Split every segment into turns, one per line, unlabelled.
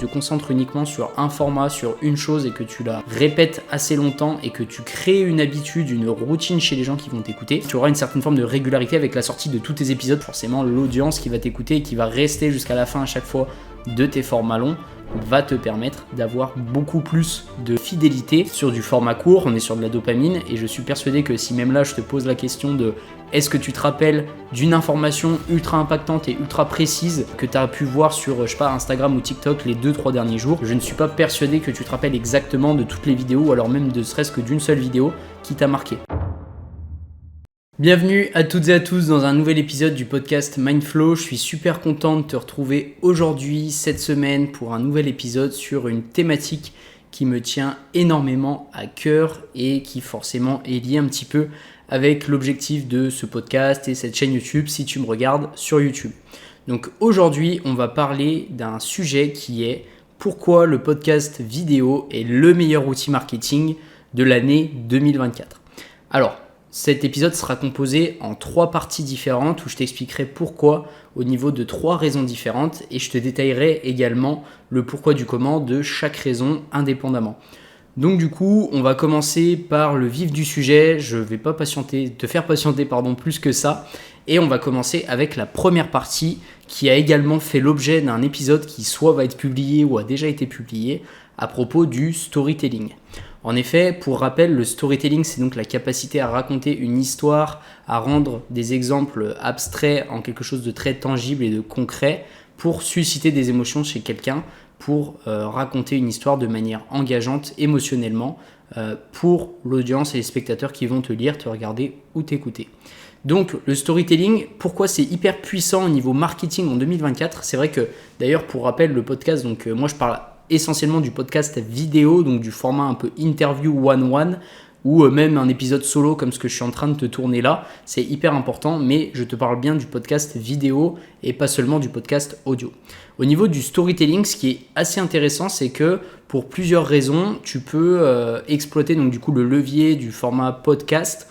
te concentres uniquement sur un format, sur une chose et que tu la répètes assez longtemps et que tu crées une habitude, une routine chez les gens qui vont t'écouter, tu auras une certaine forme de régularité avec la sortie de tous tes épisodes. Forcément, l'audience qui va t'écouter et qui va rester jusqu'à la fin à chaque fois de tes formats longs va te permettre d'avoir beaucoup plus de fidélité sur du format court. On est sur de la dopamine et je suis persuadé que si même là je te pose la question de est-ce que tu te rappelles d'une information ultra impactante et ultra précise que tu as pu voir sur Instagram ou TikTok les 2-3 derniers jours, je ne suis pas persuadé que tu te rappelles exactement de toutes les vidéos ou alors même ne serait-ce que d'une seule vidéo qui t'a marqué. Bienvenue à toutes et à tous dans un nouvel épisode du podcast Mindflow. Je suis super content de te retrouver aujourd'hui, cette semaine, pour un nouvel épisode sur une thématique qui me tient énormément à cœur et qui forcément est liée un petit peu avec l'objectif de ce podcast et cette chaîne YouTube si tu me regardes sur YouTube. Donc aujourd'hui, on va parler d'un sujet qui est pourquoi le podcast vidéo est le meilleur outil marketing de l'année 2024. Alors, cet épisode sera composé en 3 parties différentes où je t'expliquerai pourquoi au niveau de 3 raisons différentes et je te détaillerai également le pourquoi du comment de chaque raison indépendamment. Donc du coup, on va commencer par le vif du sujet. Je ne vais pas te faire patienter plus que ça. Et on va commencer avec la première partie qui a également fait l'objet d'un épisode qui soit va être publié ou a déjà été publié à propos du storytelling. En effet, pour rappel, le storytelling, c'est donc la capacité à raconter une histoire, à rendre des exemples abstraits en quelque chose de très tangible et de concret pour susciter des émotions chez quelqu'un, pour raconter une histoire de manière engageante émotionnellement pour l'audience et les spectateurs qui vont te lire, te regarder ou t'écouter. Donc le storytelling, pourquoi c'est hyper puissant au niveau marketing en 2024 ? C'est vrai que d'ailleurs pour rappel le podcast, donc moi je parle essentiellement du podcast vidéo, donc du format un peu interview one-one ou même un épisode solo comme ce que je suis en train de te tourner là, c'est hyper important, mais je te parle bien du podcast vidéo et pas seulement du podcast audio. Au niveau du storytelling, ce qui est assez intéressant, c'est que pour plusieurs raisons, tu peux exploiter donc du coup le levier du format podcast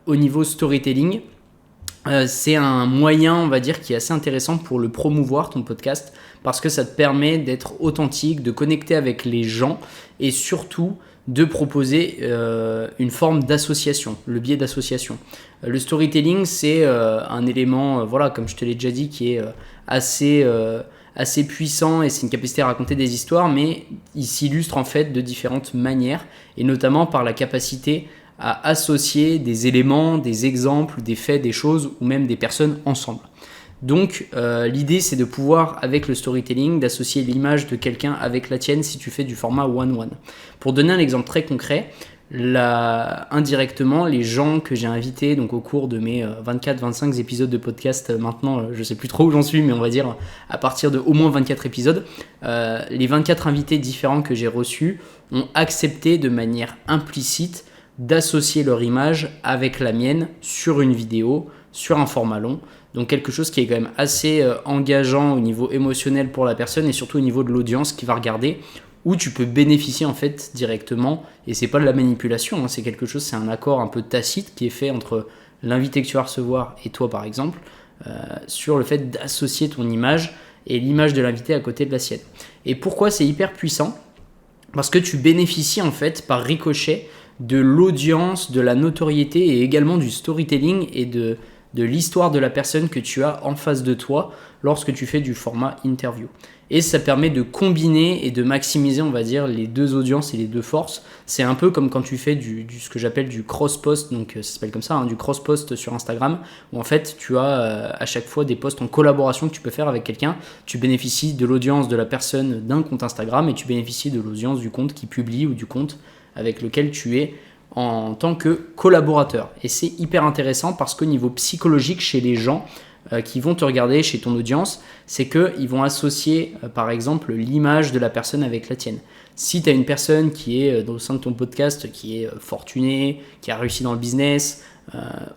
au niveau storytelling. C'est un moyen, on va dire, qui est assez intéressant pour le promouvoir, ton podcast, parce que ça te permet d'être authentique, de connecter avec les gens et surtout de proposer une forme d'association, le biais d'association. Le storytelling, c'est un élément, comme je te l'ai déjà dit, qui est assez puissant et c'est une capacité à raconter des histoires, mais il s'illustre en fait de différentes manières et notamment par la capacité à associer des éléments, des exemples, des faits, des choses ou même des personnes ensemble. Donc l'idée c'est de pouvoir avec le storytelling d'associer l'image de quelqu'un avec la tienne si tu fais du format one-one. Pour donner un exemple très concret, indirectement les gens que j'ai invités donc au cours de mes 24-25 épisodes de podcast maintenant, je sais plus trop où j'en suis mais on va dire à partir de au moins 24 épisodes, les 24 invités différents que j'ai reçus ont accepté de manière implicite d'associer leur image avec la mienne sur une vidéo, sur un format long. Donc quelque chose qui est quand même assez engageant au niveau émotionnel pour la personne et surtout au niveau de l'audience qui va regarder, où tu peux bénéficier en fait directement, et c'est pas de la manipulation, c'est quelque chose, c'est un accord un peu tacite qui est fait entre l'invité que tu vas recevoir et toi par exemple, sur le fait d'associer ton image et l'image de l'invité à côté de la sienne. Et pourquoi c'est hyper puissant ? Parce que tu bénéficies en fait par ricochet de l'audience, de la notoriété et également du storytelling et de l'histoire de la personne que tu as en face de toi lorsque tu fais du format interview. Et ça permet de combiner et de maximiser, on va dire, les deux audiences et les deux forces. C'est un peu comme quand tu fais ce que j'appelle du cross-post, donc ça s'appelle comme ça, du cross-post sur Instagram, où en fait tu as à chaque fois des posts en collaboration que tu peux faire avec quelqu'un. Tu bénéficies de l'audience de la personne d'un compte Instagram et tu bénéficies de l'audience du compte qui publie ou du compte avec lequel tu es en tant que collaborateur. Et c'est hyper intéressant parce qu'au niveau psychologique chez les gens qui vont te regarder, chez ton audience, c'est qu'ils vont associer par exemple l'image de la personne avec la tienne. Si tu as une personne qui est au sein de ton podcast, qui est fortunée, qui a réussi dans le business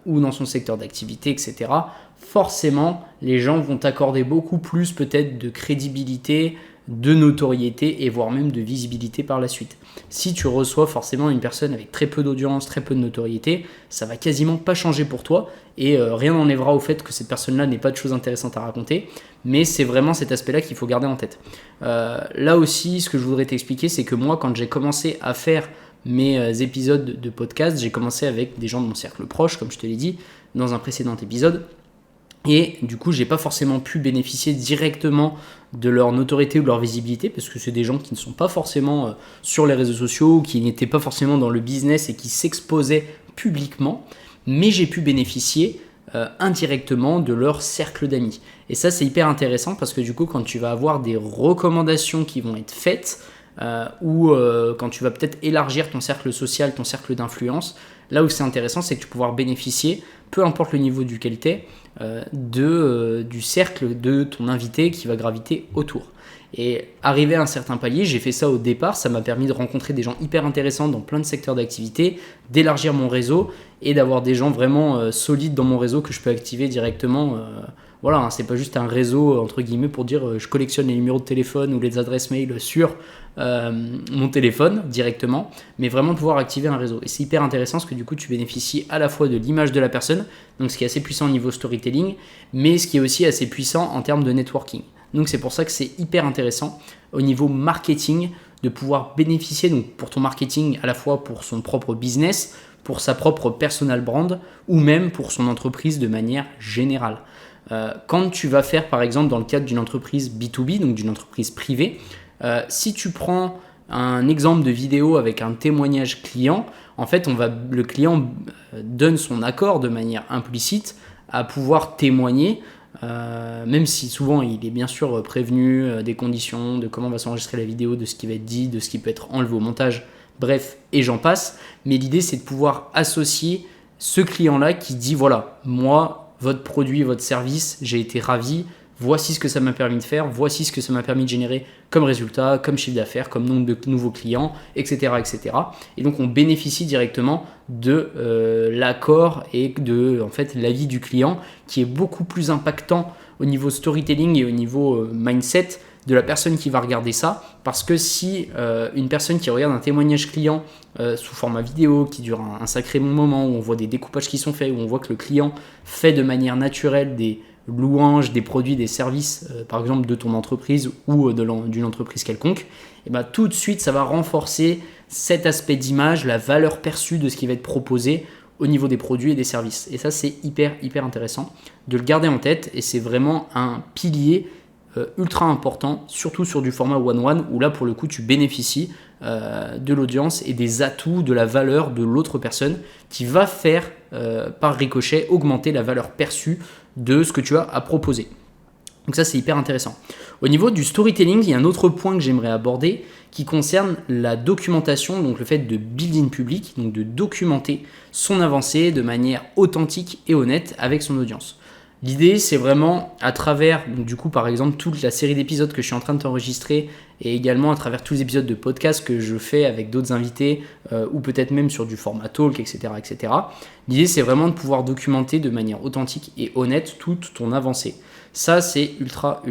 ou dans son secteur d'activité, etc., forcément, les gens vont t'accorder beaucoup plus peut-être de crédibilité de notoriété et voire même de visibilité par la suite. Si tu reçois forcément une personne avec très peu d'audience, très peu de notoriété, ça va quasiment pas changer pour toi et rien n'enlèvera au fait que cette personne-là n'ait pas de choses intéressantes à raconter, mais c'est vraiment cet aspect-là qu'il faut garder en tête. Là aussi, ce que je voudrais t'expliquer, c'est que moi, quand j'ai commencé à faire mes épisodes de podcast, j'ai commencé avec des gens de mon cercle proche, comme je te l'ai dit dans un précédent épisode. Et du coup, j'ai pas forcément pu bénéficier directement de leur notoriété ou de leur visibilité parce que c'est des gens qui ne sont pas forcément sur les réseaux sociaux, qui n'étaient pas forcément dans le business et qui s'exposaient publiquement. Mais j'ai pu bénéficier indirectement de leur cercle d'amis. Et ça, c'est hyper intéressant parce que du coup, quand tu vas avoir des recommandations qui vont être faites ou quand tu vas peut-être élargir ton cercle social, ton cercle d'influence, là où c'est intéressant, c'est que tu vas pouvoir bénéficier, peu importe le niveau duquel tu es, du cercle de ton invité qui va graviter autour. Et arrivé à un certain palier, j'ai fait ça au départ, ça m'a permis de rencontrer des gens hyper intéressants dans plein de secteurs d'activité, d'élargir mon réseau et d'avoir des gens vraiment solides dans mon réseau que je peux activer directement. Voilà, hein, c'est pas juste un réseau entre guillemets pour dire je collectionne les numéros de téléphone ou les adresses mail sur mon téléphone directement, mais vraiment pouvoir activer un réseau. Et c'est hyper intéressant parce que du coup tu bénéficies à la fois de l'image de la personne, donc ce qui est assez puissant au niveau storytelling, mais ce qui est aussi assez puissant en termes de networking. Donc c'est pour ça que c'est hyper intéressant au niveau marketing de pouvoir bénéficier donc pour ton marketing à la fois pour son propre business, pour sa propre personal brand ou même pour son entreprise de manière générale. Quand tu vas faire par exemple dans le cadre d'une entreprise B2B, donc d'une entreprise privée, si tu prends un exemple de vidéo avec un témoignage client, en fait le client donne son accord de manière implicite à pouvoir témoigner, même si souvent il est bien sûr prévenu des conditions, de comment va s'enregistrer la vidéo, de ce qui va être dit, de ce qui peut être enlevé au montage, bref, et j'en passe. Mais l'idée c'est de pouvoir associer ce client-là qui dit voilà, moi, votre produit, votre service, j'ai été ravi, voici ce que ça m'a permis de faire, voici ce que ça m'a permis de générer comme résultat, comme chiffre d'affaires, comme nombre de nouveaux clients, etc. etc. Et donc on bénéficie directement de l'accord et de en fait, l'avis du client qui est beaucoup plus impactant au niveau storytelling et au niveau mindset de la personne qui va regarder ça, parce que si une personne qui regarde un témoignage client sous format vidéo qui dure un sacré moment, où on voit des découpages qui sont faits, où on voit que le client fait de manière naturelle des louanges, des produits, des services, par exemple de ton entreprise ou d'une entreprise quelconque, et ben, tout de suite ça va renforcer cet aspect d'image, la valeur perçue de ce qui va être proposé au niveau des produits et des services. Et ça c'est hyper intéressant de le garder en tête, et c'est vraiment un pilier ultra important, surtout sur du format one-one, où là pour le coup tu bénéficies de l'audience et des atouts, de la valeur de l'autre personne qui va faire par ricochet augmenter la valeur perçue de ce que tu as à proposer. Donc ça c'est hyper intéressant. Au niveau du storytelling, il y a un autre point que j'aimerais aborder qui concerne la documentation, donc le fait de build in public, donc de documenter son avancée de manière authentique et honnête avec son audience. L'idée, c'est vraiment à travers, donc du coup, par exemple, toute la série d'épisodes que je suis en train de t'enregistrer et également à travers tous les épisodes de podcast que je fais avec d'autres invités ou peut-être même sur du format talk, etc. etc. L'idée, c'est vraiment de pouvoir documenter de manière authentique et honnête toute ton avancée. Ça, c'est ultra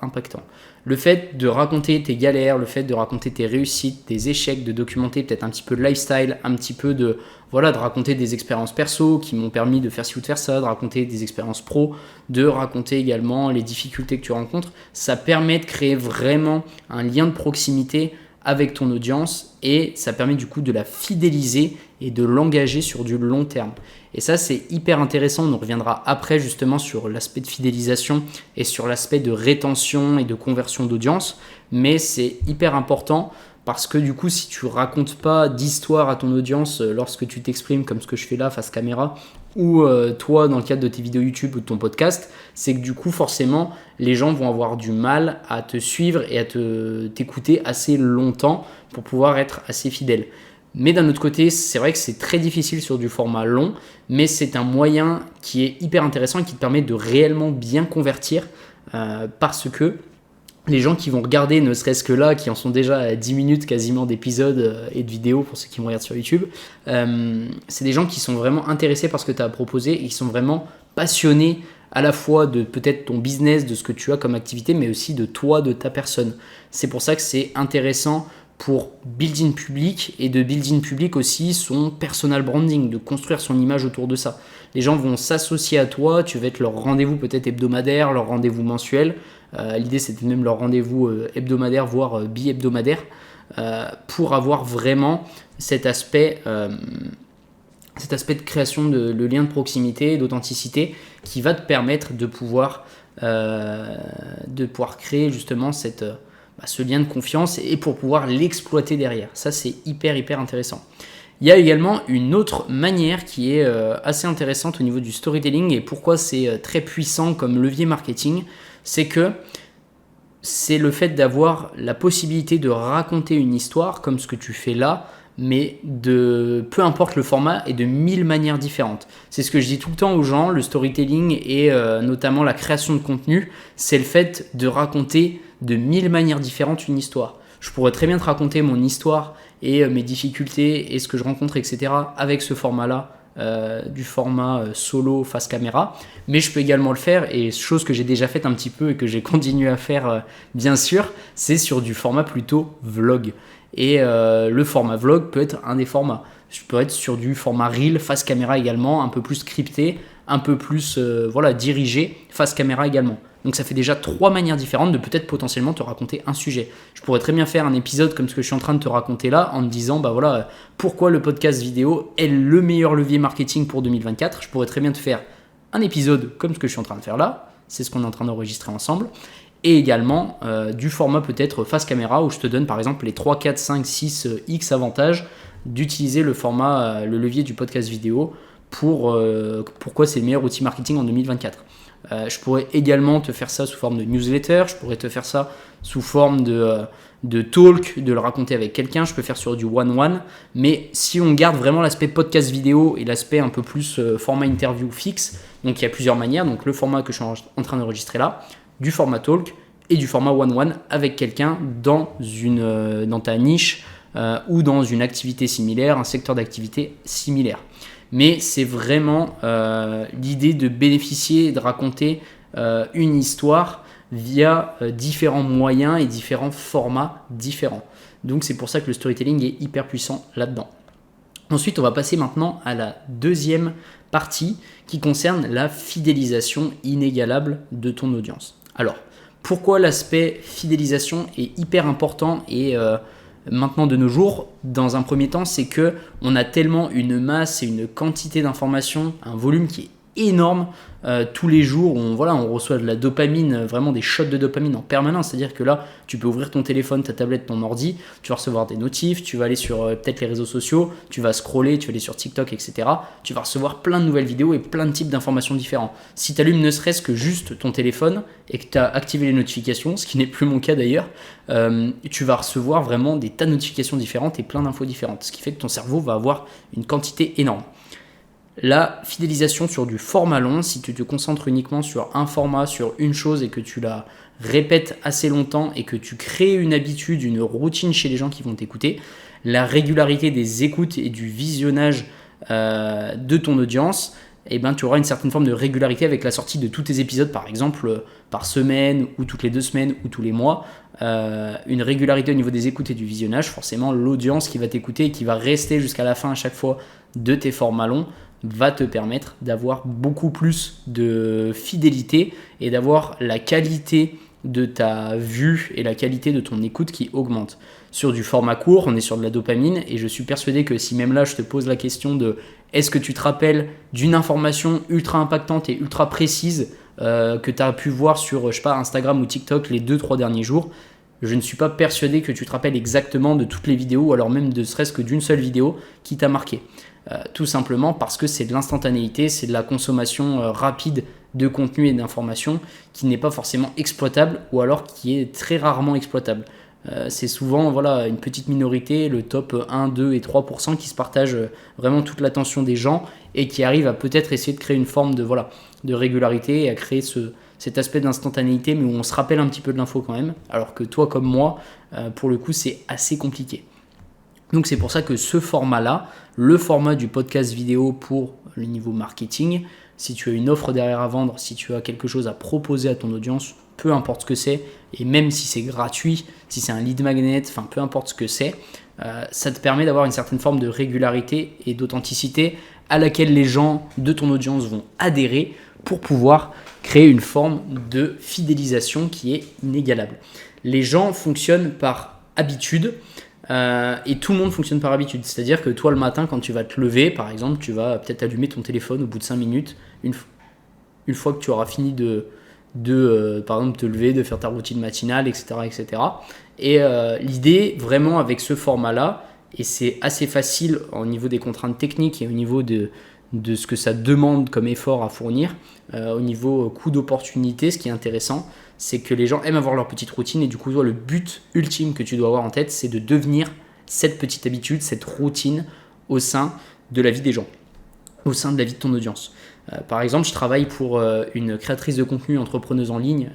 impactant. Le fait de raconter tes galères, le fait de raconter tes réussites, tes échecs, de documenter peut-être un petit peu le lifestyle, un petit peu de raconter des expériences perso qui m'ont permis de faire ci ou de faire ça, de raconter des expériences pro, de raconter également les difficultés que tu rencontres, ça permet de créer vraiment un lien de proximité avec ton audience et ça permet du coup de la fidéliser et de l'engager sur du long terme. Et ça, c'est hyper intéressant. On reviendra après justement sur l'aspect de fidélisation et sur l'aspect de rétention et de conversion d'audience. Mais c'est hyper important parce que du coup, si tu racontes pas d'histoire à ton audience lorsque tu t'exprimes comme ce que je fais là face caméra ou toi dans le cadre de tes vidéos YouTube ou de ton podcast, c'est que du coup, forcément, les gens vont avoir du mal à te suivre et à t'écouter assez longtemps pour pouvoir être assez fidèle. Mais d'un autre côté, c'est vrai que c'est très difficile sur du format long, mais c'est un moyen qui est hyper intéressant et qui te permet de réellement bien convertir parce que les gens qui vont regarder, ne serait-ce que là, qui en sont déjà à 10 minutes quasiment d'épisodes et de vidéos pour ceux qui me regardent sur YouTube, c'est des gens qui sont vraiment intéressés par ce que tu as proposé et qui sont vraiment passionnés à la fois de peut-être ton business, de ce que tu as comme activité, mais aussi de toi, de ta personne. C'est pour ça que c'est intéressant pour building public et de building public aussi son personal branding, de construire son image autour de ça. Les gens vont s'associer à toi, tu vas être leur rendez-vous peut-être hebdomadaire, leur rendez-vous mensuel. L'idée c'était même leur rendez-vous hebdomadaire, voire bi-hebdomadaire, pour avoir vraiment cet aspect de création de lien de proximité, d'authenticité, qui va te permettre de pouvoir créer justement ce lien de confiance et pour pouvoir l'exploiter derrière. Ça, c'est hyper intéressant. Il y a également une autre manière qui est assez intéressante au niveau du storytelling et pourquoi c'est très puissant comme levier marketing, c'est que c'est le fait d'avoir la possibilité de raconter une histoire comme ce que tu fais là, mais de peu importe le format et de 1000 manières différentes. C'est ce que je dis tout le temps aux gens, le storytelling et notamment la création de contenu, c'est le fait de raconter de 1000 manières différentes une histoire. Je pourrais très bien te raconter mon histoire et mes difficultés et ce que je rencontre, etc. avec ce format-là, du format solo face caméra, mais je peux également le faire, et chose que j'ai déjà faite un petit peu et que j'ai continué à faire bien sûr, c'est sur du format plutôt vlog. Et le format vlog peut être un des formats. Je peux être sur du format reel face caméra également, un peu plus scripté, un peu plus dirigé face caméra également. Donc ça fait déjà 3 manières différentes de peut-être potentiellement te raconter un sujet. Je pourrais très bien faire un épisode comme ce que je suis en train de te raconter là en te disant pourquoi le podcast vidéo est le meilleur levier marketing pour 2024. Je pourrais très bien te faire un épisode comme ce que je suis en train de faire là. C'est ce qu'on est en train d'enregistrer ensemble. Et également du format peut-être face caméra où je te donne par exemple les 3, 4, 5, 6 X avantages d'utiliser le format, le levier du podcast vidéo pour pourquoi c'est le meilleur outil marketing en 2024. Je pourrais également te faire ça sous forme de newsletter, je pourrais te faire ça sous forme de talk, de le raconter avec quelqu'un, je peux faire sur du one-one, mais si on garde vraiment l'aspect podcast vidéo et l'aspect un peu plus format interview fixe, donc il y a plusieurs manières, donc le format que je suis en train d'enregistrer là, du format talk et du format one-one avec quelqu'un dans ta niche ou dans une activité similaire, un secteur d'activité similaire. Mais c'est vraiment l'idée de bénéficier, de raconter une histoire via différents moyens et différents formats différents. Donc c'est pour ça que le storytelling est hyper puissant là-dedans. Ensuite, on va passer maintenant à la deuxième partie qui concerne la fidélisation inégalable de ton audience. Alors, pourquoi l'aspect fidélisation est hyper important et maintenant de nos jours, dans un premier temps, c'est que on a tellement une masse et une quantité d'informations, un volume qui est énorme tous les jours. On reçoit de la dopamine, vraiment des shots de dopamine en permanence. C'est-à-dire que là, tu peux ouvrir ton téléphone, ta tablette, ton ordi, tu vas recevoir des notifs, tu vas aller sur peut-être les réseaux sociaux, tu vas scroller, tu vas aller sur TikTok, etc. Tu vas recevoir plein de nouvelles vidéos et plein de types d'informations différents. Si tu allumes ne serait-ce que juste ton téléphone et que tu as activé les notifications, ce qui n'est plus mon cas d'ailleurs, tu vas recevoir vraiment des tas de notifications différentes et plein d'infos différentes. Ce qui fait que ton cerveau va avoir une quantité énorme. La fidélisation sur du format long, si tu te concentres uniquement sur un format, sur une chose et que tu la répètes assez longtemps et que tu crées une habitude, une routine chez les gens qui vont t'écouter, la régularité des écoutes et du visionnage de ton audience, tu auras une certaine forme de régularité avec la sortie de tous tes épisodes, par exemple par semaine ou toutes les 2 semaines ou tous les mois. Une régularité au niveau des écoutes et du visionnage, forcément l'audience qui va t'écouter et qui va rester jusqu'à la fin à chaque fois de tes formats longs va te permettre d'avoir beaucoup plus de fidélité et d'avoir la qualité de ta vue et la qualité de ton écoute qui augmente. Sur du format court, on est sur de la dopamine et je suis persuadé que si même là je te pose la question de est-ce que tu te rappelles d'une information ultra impactante et ultra précise que tu as pu voir sur Instagram ou TikTok les 2-3 derniers jours, je ne suis pas persuadé que tu te rappelles exactement de toutes les vidéos ou alors même ne serait-ce que d'une seule vidéo qui t'a marqué. Tout simplement parce que c'est de l'instantanéité, c'est de la consommation rapide de contenu et d'informations qui n'est pas forcément exploitable ou alors qui est très rarement exploitable. C'est souvent une petite minorité, le top 1, 2 et 3% qui se partagent vraiment toute l'attention des gens et qui arrivent à peut-être essayer de créer une forme de régularité et à créer cet aspect d'instantanéité mais où on se rappelle un petit peu de l'info quand même, alors que toi comme moi, pour le coup c'est assez compliqué. Donc c'est pour ça que ce format-là, le format du podcast vidéo pour le niveau marketing, si tu as une offre derrière à vendre, si tu as quelque chose à proposer à ton audience, peu importe ce que c'est, et même si c'est gratuit, si c'est un lead magnet, enfin peu importe ce que c'est, ça te permet d'avoir une certaine forme de régularité et d'authenticité à laquelle les gens de ton audience vont adhérer pour pouvoir créer une forme de fidélisation qui est inégalable. Les gens fonctionnent par habitude et tout le monde fonctionne par habitude. C'est-à-dire que toi, le matin, quand tu vas te lever, par exemple, tu vas peut-être allumer ton téléphone au bout de 5 minutes, une fois que tu auras fini par exemple, te lever, de faire ta routine matinale, etc. etc. Et l'idée, vraiment, avec ce format-là, et c'est assez facile au niveau des contraintes techniques et au niveau de ce que ça demande comme effort à fournir, au niveau coût d'opportunité, ce qui est intéressant, c'est que les gens aiment avoir leur petite routine et du coup, toi, le but ultime que tu dois avoir en tête, c'est de devenir cette petite habitude, cette routine au sein de la vie des gens, au sein de la vie de ton audience. Par exemple, je travaille pour une créatrice de contenu entrepreneuse en ligne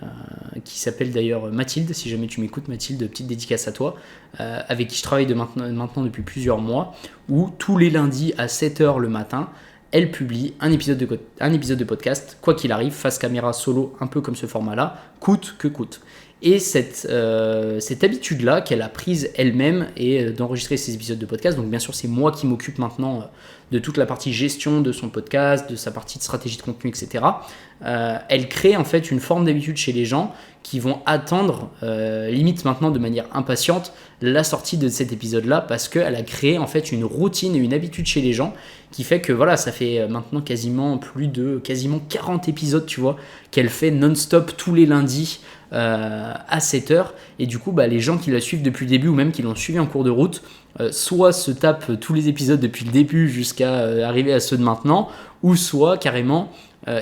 qui s'appelle d'ailleurs Mathilde. Si jamais tu m'écoutes, Mathilde, petite dédicace à toi, avec qui je travaille maintenant depuis plusieurs mois, où tous les lundis à 7h le matin, elle publie un épisode de podcast, quoi qu'il arrive, face caméra solo, un peu comme ce format-là, coûte que coûte. Et cette habitude-là qu'elle a prise elle-même et d'enregistrer ses épisodes de podcast, donc bien sûr c'est moi qui m'occupe maintenant de toute la partie gestion de son podcast, de sa partie de stratégie de contenu, etc. Elle crée en fait une forme d'habitude chez les gens qui vont attendre, limite maintenant de manière impatiente, la sortie de cet épisode-là parce qu'elle a créé en fait une routine et une habitude chez les gens qui fait que voilà, ça fait maintenant quasiment 40 épisodes, tu vois, qu'elle fait non-stop tous les lundis à 7h et du coup les gens qui la suivent depuis le début ou même qui l'ont suivi en cours de route soit se tapent tous les épisodes depuis le début jusqu'à arriver à ceux de maintenant ou soit carrément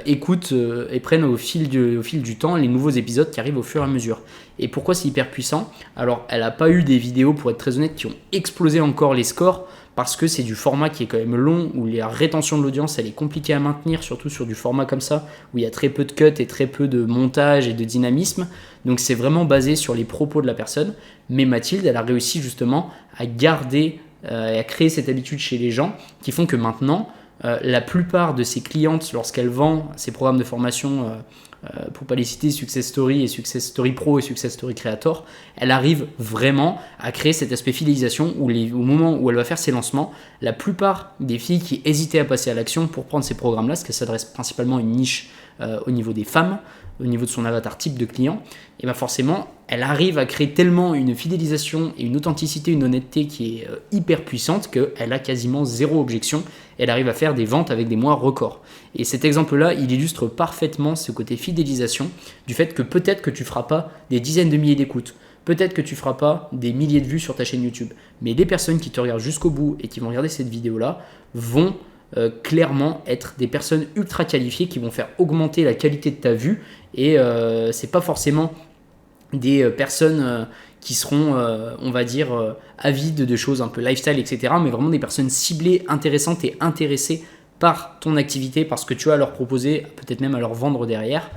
écoutent et prennent au fil du temps les nouveaux épisodes qui arrivent au fur et à mesure. Et pourquoi c'est hyper puissant ? Alors elle n'a pas eu des vidéos, pour être très honnête, qui ont explosé encore les scores parce que c'est du format qui est quand même long, où la rétention de l'audience elle est compliquée à maintenir, surtout sur du format comme ça, où il y a très peu de cuts et très peu de montage et de dynamisme. Donc c'est vraiment basé sur les propos de la personne. Mais Mathilde, elle a réussi justement à garder et à créer cette habitude chez les gens qui font que maintenant, la plupart de ses clientes, lorsqu'elle vend ses programmes de formation, pour pas les citer, Success Story et Success Story Pro et Success Story Creator, elle arrive vraiment à créer cet aspect fidélisation où au moment où elle va faire ses lancements, la plupart des filles qui hésitaient à passer à l'action pour prendre ces programmes-là, parce qu'elle s'adresse principalement à une niche au niveau des femmes, au niveau de son avatar type de client, et forcément, elle arrive à créer tellement une fidélisation et une authenticité, une honnêteté qui est hyper puissante qu'elle a quasiment zéro objection. Elle arrive à faire des ventes avec des mois records. Et cet exemple-là, il illustre parfaitement ce côté fidélisation du fait que peut-être que tu ne feras pas des dizaines de milliers d'écoutes, peut-être que tu ne feras pas des milliers de vues sur ta chaîne YouTube, mais les personnes qui te regardent jusqu'au bout et qui vont regarder cette vidéo-là vont clairement être des personnes ultra qualifiées qui vont faire augmenter la qualité de ta vue et c'est pas forcément des personnes qui seront, on va dire, avides de choses un peu lifestyle, etc. Mais vraiment des personnes ciblées, intéressantes et intéressées par ton activité, par ce que tu as à leur proposer, peut-être même à leur vendre derrière,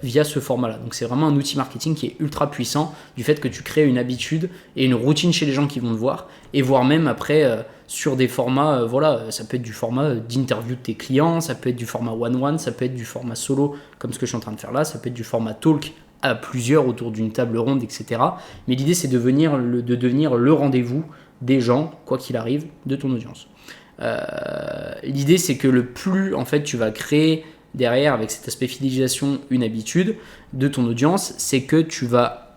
via ce format-là. Donc c'est vraiment un outil marketing qui est ultra puissant du fait que tu crées une habitude et une routine chez les gens qui vont te voir et voire même après sur des formats, ça peut être du format d'interview de tes clients, ça peut être du format one-one, ça peut être du format solo comme ce que je suis en train de faire là, ça peut être du format talk à plusieurs autour d'une table ronde, etc. Mais l'idée c'est de devenir le rendez-vous des gens, quoi qu'il arrive, de ton audience. L'idée c'est que le plus en fait tu vas créer derrière avec cet aspect fidélisation une habitude de ton audience, c'est que tu vas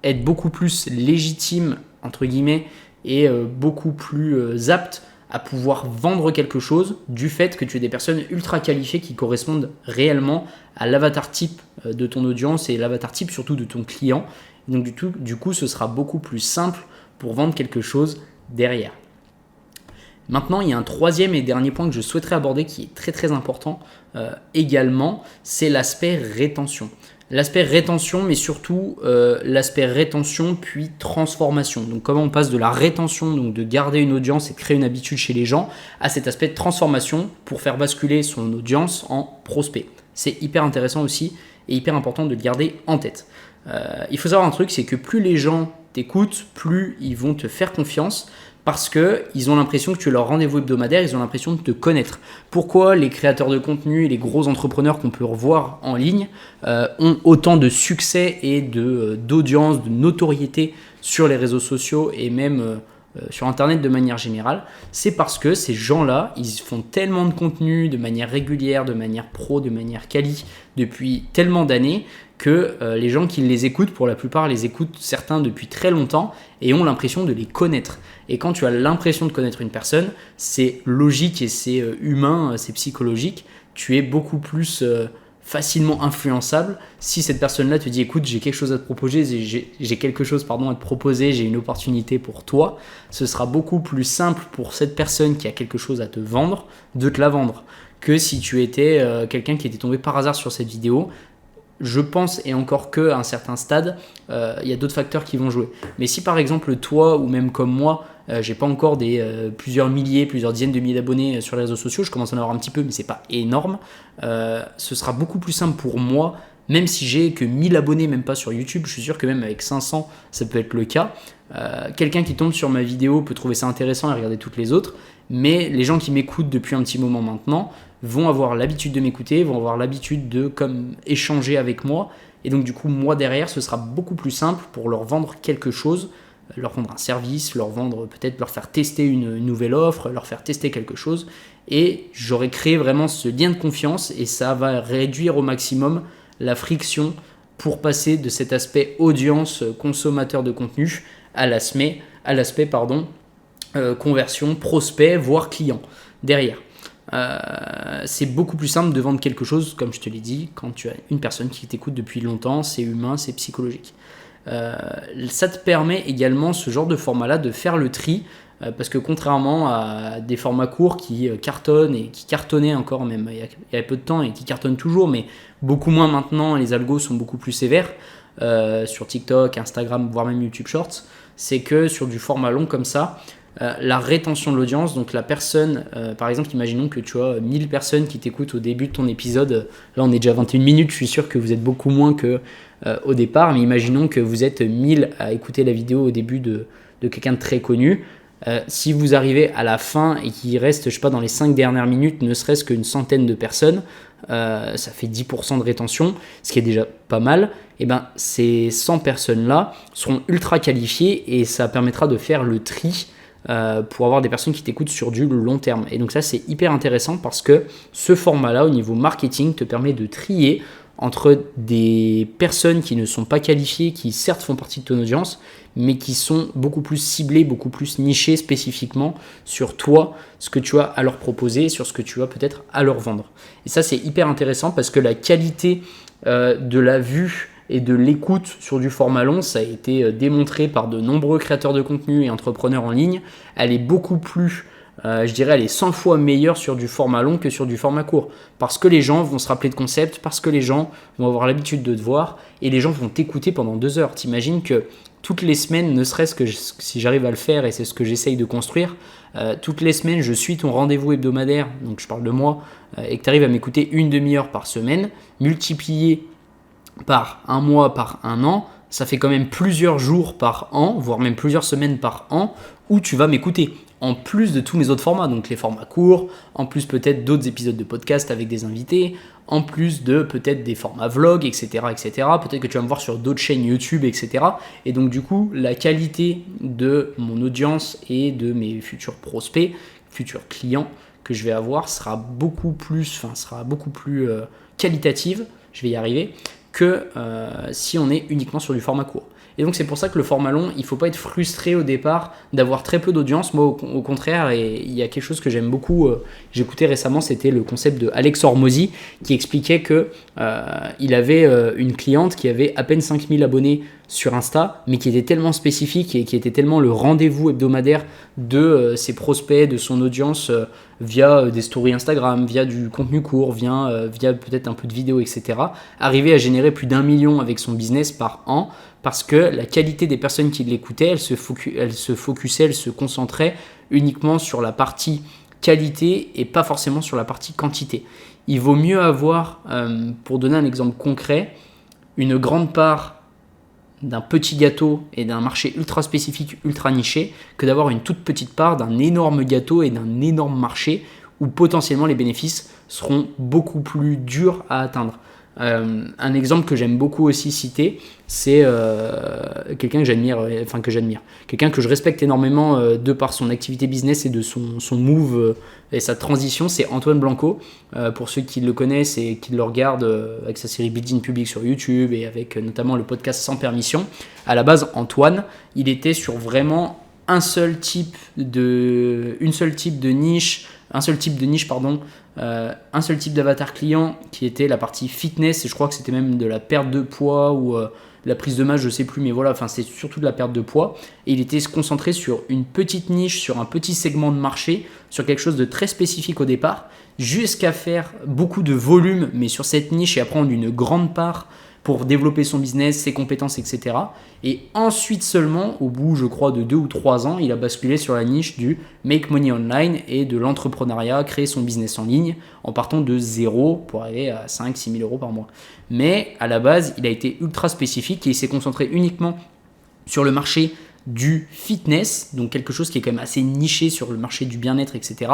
être beaucoup plus légitime entre guillemets et beaucoup plus apte à pouvoir vendre quelque chose du fait que tu es des personnes ultra qualifiées qui correspondent réellement à l'avatar type de ton audience et l'avatar type surtout de ton client. Donc du coup ce sera beaucoup plus simple pour vendre quelque chose derrière. Maintenant, il y a un troisième et dernier point que je souhaiterais aborder qui est très très important également, c'est l'aspect rétention. L'aspect rétention, mais surtout l'aspect rétention puis transformation. Donc comment on passe de la rétention, donc de garder une audience et de créer une habitude chez les gens, à cet aspect de transformation pour faire basculer son audience en prospect. C'est hyper intéressant aussi et hyper important de le garder en tête. Il faut savoir un truc, c'est que plus les gens t'écoutent, plus ils vont te faire confiance. parce qu'ils ont l'impression que tu es leur rendez-vous hebdomadaire, ils ont l'impression de te connaître. Pourquoi les créateurs de contenu et les gros entrepreneurs qu'on peut revoir en ligne ont autant de succès et d'audience, de notoriété sur les réseaux sociaux et même sur Internet de manière générale? C'est parce que ces gens-là, ils font tellement de contenu de manière régulière, de manière pro, de manière quali, depuis tellement d'années que les gens qui les écoutent, pour la plupart, les écoutent certains depuis très longtemps et ont l'impression de les connaître. Et quand tu as l'impression de connaître une personne, c'est logique et c'est humain, c'est psychologique. Tu es beaucoup plus facilement influençable si cette personne-là te dit écoute, j'ai quelque chose à te proposer, j'ai quelque chose à te proposer, j'ai une opportunité pour toi. Ce sera beaucoup plus simple pour cette personne qui a quelque chose à te vendre de te la vendre que si tu étais quelqu'un qui était tombé par hasard sur cette vidéo. Je pense, et encore qu'à un certain stade, il y a d'autres facteurs qui vont jouer. Mais si par exemple toi ou même comme moi, j'ai pas encore plusieurs milliers, plusieurs dizaines de milliers d'abonnés sur les réseaux sociaux, je commence à en avoir un petit peu, mais c'est pas énorme, ce sera beaucoup plus simple pour moi, même si j'ai que 1000 abonnés, même pas sur YouTube, je suis sûr que même avec 500, ça peut être le cas. Quelqu'un qui tombe sur ma vidéo peut trouver ça intéressant et regarder toutes les autres, mais les gens qui m'écoutent depuis un petit moment maintenant vont avoir l'habitude de m'écouter, vont avoir l'habitude de échanger avec moi, et donc du coup moi derrière ce sera beaucoup plus simple pour leur vendre quelque chose, leur vendre un service, peut-être leur faire tester une nouvelle offre, leur faire tester quelque chose, et j'aurai créé vraiment ce lien de confiance et ça va réduire au maximum la friction pour passer de cet aspect audience consommateur de contenu à l'aspect conversion, prospect, voire client derrière. C'est beaucoup plus simple de vendre quelque chose, comme je te l'ai dit, quand tu as une personne qui t'écoute depuis longtemps, c'est humain, c'est psychologique. Ça te permet également, ce genre de format-là, de faire le tri, parce que contrairement à des formats courts qui cartonnent et qui cartonnaient encore même il y a peu de temps et qui cartonnent toujours, mais beaucoup moins maintenant, les algos sont beaucoup plus sévères sur TikTok, Instagram, voire même YouTube Shorts, c'est que sur du format long comme ça, la rétention de l'audience, donc la personne, par exemple, imaginons que tu as 1000 personnes qui t'écoutent au début de ton épisode, là on est déjà à 21 minutes, je suis sûr que vous êtes beaucoup moins qu'au départ, mais imaginons que vous êtes 1000 à écouter la vidéo au début de quelqu'un de très connu. Si vous arrivez à la fin et qu'il reste, je sais pas, dans les 5 dernières minutes, ne serait-ce qu'une centaine de personnes, ça fait 10% de rétention, ce qui est déjà pas mal. Et ben, ces 100 personnes-là seront ultra qualifiées et ça permettra de faire le tri pour avoir des personnes qui t'écoutent sur du long terme. Et donc ça, c'est hyper intéressant parce que ce format-là, au niveau marketing, te permet de trier entre des personnes qui ne sont pas qualifiées, qui certes font partie de ton audience, mais qui sont beaucoup plus ciblées, beaucoup plus nichées spécifiquement sur toi, ce que tu as à leur proposer, sur ce que tu as peut-être à leur vendre. Et ça, c'est hyper intéressant parce que la qualité de la vue et de l'écoute sur du format long, ça a été démontré par de nombreux créateurs de contenu et entrepreneurs en ligne. Elle est beaucoup plus, je dirais, elle est 100 fois meilleure sur du format long que sur du format court. Parce que les gens vont se rappeler de concepts, parce que les gens vont avoir l'habitude de te voir et les gens vont t'écouter pendant 2 heures. T'imagines que toutes les semaines, ne serait-ce que si j'arrive à le faire et c'est ce que j'essaye de construire, toutes les semaines, je suis ton rendez-vous hebdomadaire, donc je parle de moi, et que tu arrives à m'écouter une demi-heure par semaine, multiplié par un mois, par un an, ça fait quand même plusieurs jours par an, voire même plusieurs semaines par an, où tu vas m'écouter. En plus de tous mes autres formats, donc les formats courts, en plus peut-être d'autres épisodes de podcast avec des invités, en plus de peut-être des formats vlog, etc. etc. Peut-être que tu vas me voir sur d'autres chaînes YouTube, etc. Et donc du coup, la qualité de mon audience et de mes futurs prospects, futurs clients que je vais avoir sera beaucoup plus qualitative, je vais y arriver, que si on est uniquement sur du format court. Et donc c'est pour ça que le format long, il ne faut pas être frustré au départ d'avoir très peu d'audience. Moi au contraire, et il y a quelque chose que j'aime beaucoup, j'écoutais récemment, c'était le concept de Alex Hormozy qui expliquait qu'il avait une cliente qui avait à peine 5000 abonnés sur Insta, mais qui était tellement spécifique et qui était tellement le rendez-vous hebdomadaire de ses prospects, de son audience via des stories Instagram, via du contenu court, via peut-être un peu de vidéo, etc. Arriver à générer plus d'1 million avec son business par an parce que la qualité des personnes qui l'écoutaient, elle se focusait, elle se concentrait uniquement sur la partie qualité et pas forcément sur la partie quantité. Il vaut mieux avoir, pour donner un exemple concret, une grande part d'un petit gâteau et d'un marché ultra spécifique, ultra niché, que d'avoir une toute petite part d'un énorme gâteau et d'un énorme marché où potentiellement les bénéfices seront beaucoup plus durs à atteindre. Un exemple que j'aime beaucoup aussi citer, c'est quelqu'un que j'admire, quelqu'un que je respecte énormément de par son activité business et de son move et sa transition, c'est Antoine Blanco. Pour ceux qui le connaissent et qui le regardent avec sa série Building Public sur YouTube et avec notamment le podcast Sans Permission. À la base, Antoine, il était sur vraiment un seul type de niche, un seul type d'avatar client qui était la partie fitness, et je crois que c'était même de la perte de poids ou la prise de masse, je sais plus, mais voilà, enfin c'est surtout de la perte de poids. Et il était concentré sur une petite niche, sur un petit segment de marché, sur quelque chose de très spécifique au départ, jusqu'à faire beaucoup de volume, mais sur cette niche et à prendre une grande part pour développer son business, ses compétences, etc. Et ensuite seulement, au bout, je crois, de 2 ou 3 ans, il a basculé sur la niche du make money online et de l'entrepreneuriat, créer son business en ligne en partant de zéro pour arriver à 5-6 000 euros par mois. Mais à la base, il a été ultra spécifique et il s'est concentré uniquement sur le marché du fitness, donc quelque chose qui est quand même assez niché sur le marché du bien-être, etc.,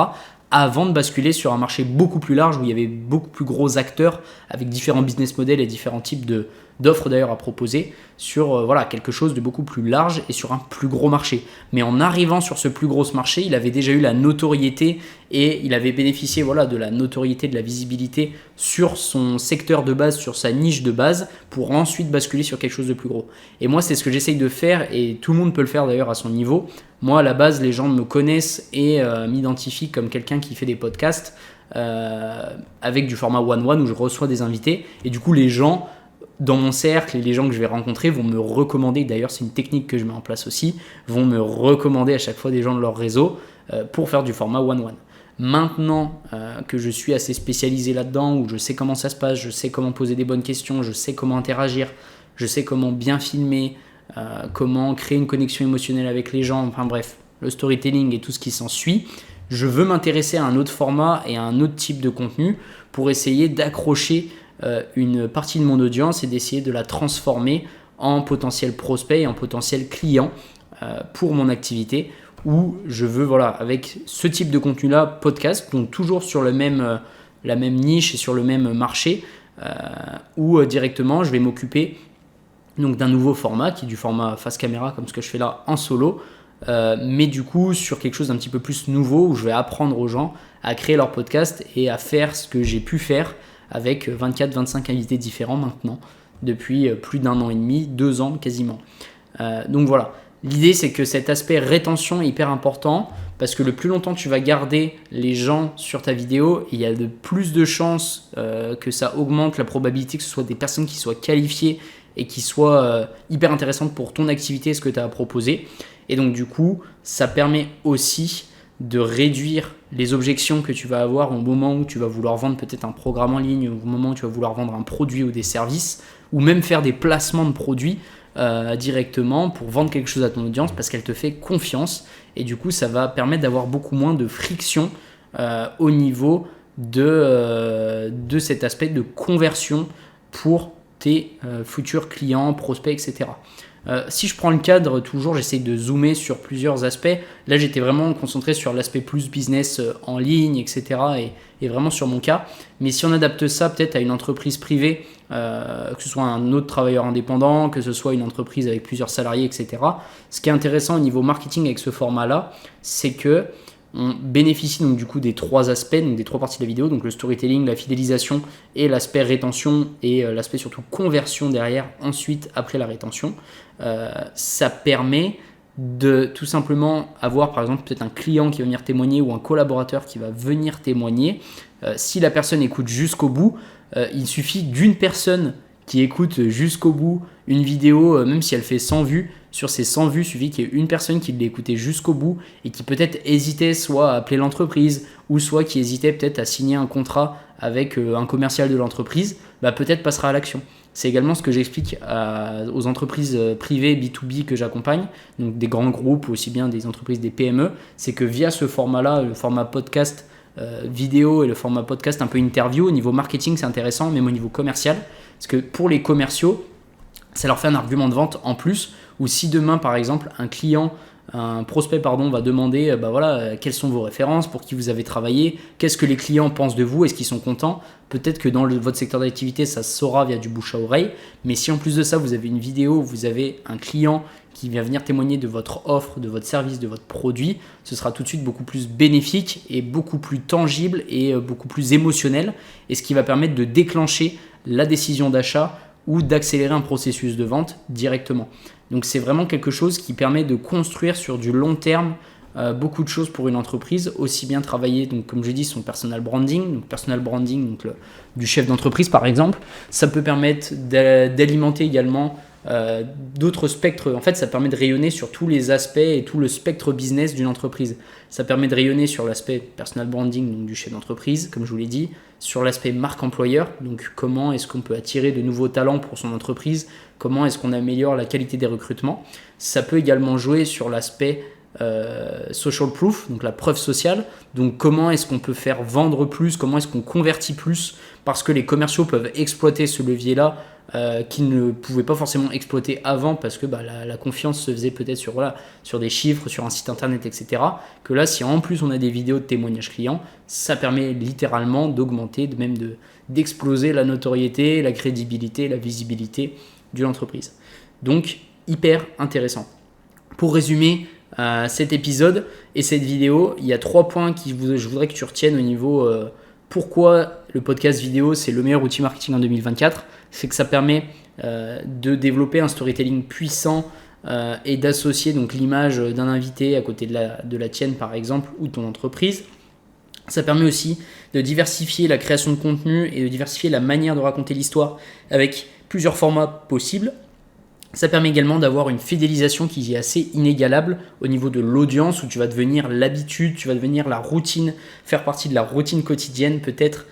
avant de basculer sur un marché beaucoup plus large où il y avait beaucoup plus gros acteurs avec différents business models et différents types d'offres d'ailleurs à proposer sur quelque chose de beaucoup plus large et sur un plus gros marché. Mais en arrivant sur ce plus gros marché, il avait déjà eu la notoriété et il avait bénéficié de la notoriété, de la visibilité sur son secteur de base, sur sa niche de base, pour ensuite basculer sur quelque chose de plus gros. Et moi, c'est ce que j'essaye de faire et tout le monde peut le faire d'ailleurs à son niveau. Moi, à la base, les gens me connaissent et m'identifient comme quelqu'un qui fait des podcasts avec du format one-one où je reçois des invités. Et du coup, les gens dans mon cercle et les gens que je vais rencontrer vont me recommander, d'ailleurs c'est une technique que je mets en place aussi, vont me recommander à chaque fois des gens de leur réseau pour faire du format one-one. Maintenant que je suis assez spécialisé là-dedans, où je sais comment ça se passe, je sais comment poser des bonnes questions, je sais comment interagir, je sais comment bien filmer, comment créer une connexion émotionnelle avec les gens, enfin bref, le storytelling et tout ce qui s'ensuit, je veux m'intéresser à un autre format et à un autre type de contenu pour essayer d'accrocher une partie de mon audience et d'essayer de la transformer en potentiel prospect et en potentiel client pour mon activité, où je veux, avec ce type de contenu-là, podcast, donc toujours sur la même niche et sur le même marché, où directement je vais m'occuper donc d'un nouveau format qui est du format face caméra comme ce que je fais là en solo, mais du coup sur quelque chose d'un petit peu plus nouveau où je vais apprendre aux gens à créer leur podcast et à faire ce que j'ai pu faire avec 24-25 invités différents maintenant depuis plus d'1 an et demi, 2 ans quasiment. Donc voilà, l'idée c'est que cet aspect rétention est hyper important parce que le plus longtemps tu vas garder les gens sur ta vidéo, il y a de plus de chances que ça augmente la probabilité que ce soit des personnes qui soient qualifiées et qui soient hyper intéressantes pour ton activité, ce que tu as à proposer. Et donc du coup, ça permet aussi de réduire les objections que tu vas avoir au moment où tu vas vouloir vendre peut-être un programme en ligne, au moment où tu vas vouloir vendre un produit ou des services, ou même faire des placements de produits directement pour vendre quelque chose à ton audience parce qu'elle te fait confiance. Et du coup, ça va permettre d'avoir beaucoup moins de friction au niveau de cet aspect de conversion pour tes futurs clients, prospects, etc. Si je prends le cadre, toujours j'essaye de zoomer sur plusieurs aspects. Là j'étais vraiment concentré sur l'aspect plus business en ligne, etc. et vraiment sur mon cas. Mais si on adapte ça peut-être à une entreprise privée, que ce soit un autre travailleur indépendant, que ce soit une entreprise avec plusieurs salariés, etc. Ce qui est intéressant au niveau marketing avec ce format-là, c'est que on bénéficie donc du coup des 3 aspects, donc des 3 parties de la vidéo, donc le storytelling, la fidélisation et l'aspect rétention et l'aspect surtout conversion derrière, ensuite après la rétention. Ça permet de tout simplement avoir par exemple peut-être un client qui va venir témoigner ou un collaborateur qui va venir témoigner. Si la personne écoute jusqu'au bout, il suffit d'une personne qui écoute jusqu'au bout une vidéo, même si elle fait 100 vues, sur ces 100 vues, il suffit qu'il y ait une personne qui l'ait écouté jusqu'au bout et qui peut-être hésitait soit à appeler l'entreprise ou soit qui hésitait peut-être à signer un contrat avec un commercial de l'entreprise, peut-être passera à l'action. C'est également ce que j'explique aux entreprises privées B2B que j'accompagne, donc des grands groupes, aussi bien des entreprises, des PME, c'est que via ce format-là, le format podcast vidéo et le format podcast un peu interview, au niveau marketing c'est intéressant, même au niveau commercial, parce que pour les commerciaux, ça leur fait un argument de vente en plus. Ou si demain, par exemple, un prospect va demander quelles sont vos références, pour qui vous avez travaillé, qu'est-ce que les clients pensent de vous, est-ce qu'ils sont contents. Peut-être que dans votre secteur d'activité, ça se saura via du bouche à oreille. Mais si en plus de ça, vous avez une vidéo où vous avez un client qui vient venir témoigner de votre offre, de votre service, de votre produit, ce sera tout de suite beaucoup plus bénéfique et beaucoup plus tangible et beaucoup plus émotionnel. Et ce qui va permettre de déclencher la décision d'achat ou d'accélérer un processus de vente directement. Donc c'est vraiment quelque chose qui permet de construire sur du long terme beaucoup de choses pour une entreprise, aussi bien travailler, donc comme je dis, son personal branding, du chef d'entreprise par exemple. Ça peut permettre d'alimenter également d'autres spectres. En fait, ça permet de rayonner sur tous les aspects et tout le spectre business d'une entreprise. Ça permet de rayonner sur l'aspect personal branding, donc du chef d'entreprise, comme je vous l'ai dit, sur l'aspect marque employeur, donc comment est-ce qu'on peut attirer de nouveaux talents pour son entreprise, comment est-ce qu'on améliore la qualité des recrutements. Ça peut également jouer sur l'aspect social proof, donc la preuve sociale, donc comment est-ce qu'on peut faire vendre plus, comment est-ce qu'on convertit plus, parce que les commerciaux peuvent exploiter ce levier-là qu'ils ne pouvaient pas forcément exploiter avant, parce que la confiance se faisait peut-être sur des chiffres, sur un site internet, etc. Que là, si en plus on a des vidéos de témoignages clients, ça permet littéralement d'augmenter, d'exploser la notoriété, la crédibilité, la visibilité d'une entreprise. Donc, hyper intéressant. Pour résumer cet épisode et cette vidéo, il y a 3 points je voudrais que tu retiennes au niveau pourquoi le podcast vidéo c'est le meilleur outil marketing en 2024. C'est que ça permet de développer un storytelling puissant et d'associer donc l'image d'un invité à côté de la tienne par exemple ou de ton entreprise. Ça permet aussi de diversifier la création de contenu et de diversifier la manière de raconter l'histoire avec plusieurs formats possibles. Ça permet également d'avoir une fidélisation qui est assez inégalable au niveau de l'audience, où tu vas devenir l'habitude, tu vas devenir la routine, faire partie de la routine quotidienne peut-être,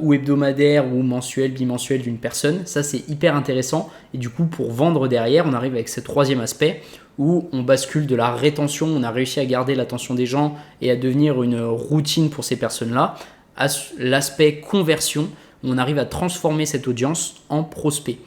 ou hebdomadaire ou mensuelle, bimensuelle d'une personne. Ça, c'est hyper intéressant. Et du coup, pour vendre derrière, on arrive avec ce 3e aspect où on bascule de la rétention, on a réussi à garder l'attention des gens et à devenir une routine pour ces personnes-là, à l'aspect conversion, où on arrive à transformer cette audience en prospect.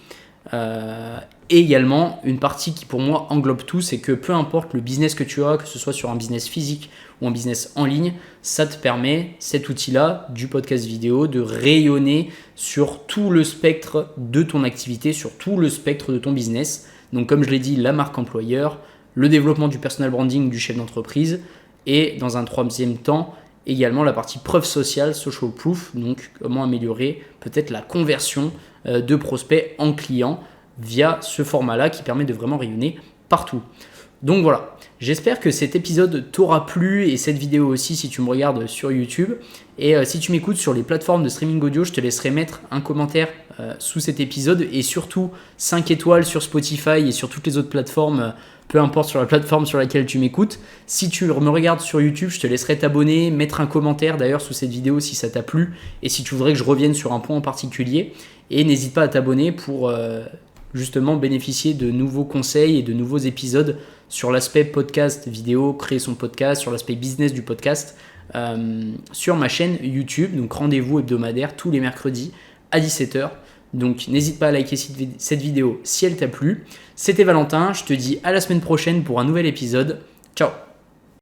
Et également une partie qui pour moi englobe tout, c'est que peu importe le business que tu as, que ce soit sur un business physique ou un business en ligne, ça te permet, cet outil-là du podcast vidéo, de rayonner sur tout le spectre de ton activité, sur tout le spectre de ton business. Donc comme je l'ai dit, la marque employeur, le développement du personal branding du chef d'entreprise et dans un 3e temps, également la partie preuve sociale, social proof, donc comment améliorer peut-être la conversion de prospects en clients via ce format-là qui permet de vraiment rayonner partout. Donc voilà, j'espère que cet épisode t'aura plu et cette vidéo aussi si tu me regardes sur YouTube. Et si tu m'écoutes sur les plateformes de streaming audio, je te laisserai mettre un commentaire sous cet épisode et surtout 5 étoiles sur Spotify et sur toutes les autres plateformes, peu importe sur la plateforme sur laquelle tu m'écoutes. Si tu me regardes sur YouTube, je te laisserai t'abonner, mettre un commentaire d'ailleurs sous cette vidéo si ça t'a plu et si tu voudrais que je revienne sur un point en particulier. Et n'hésite pas à t'abonner pour justement bénéficier de nouveaux conseils et de nouveaux épisodes sur l'aspect podcast vidéo, créer son podcast, sur l'aspect business du podcast sur ma chaîne YouTube. Donc rendez-vous hebdomadaire tous les mercredis à 17h. Donc n'hésite pas à liker cette vidéo si elle t'a plu. C'était Valentin, je te dis à la semaine prochaine pour un nouvel épisode. Ciao!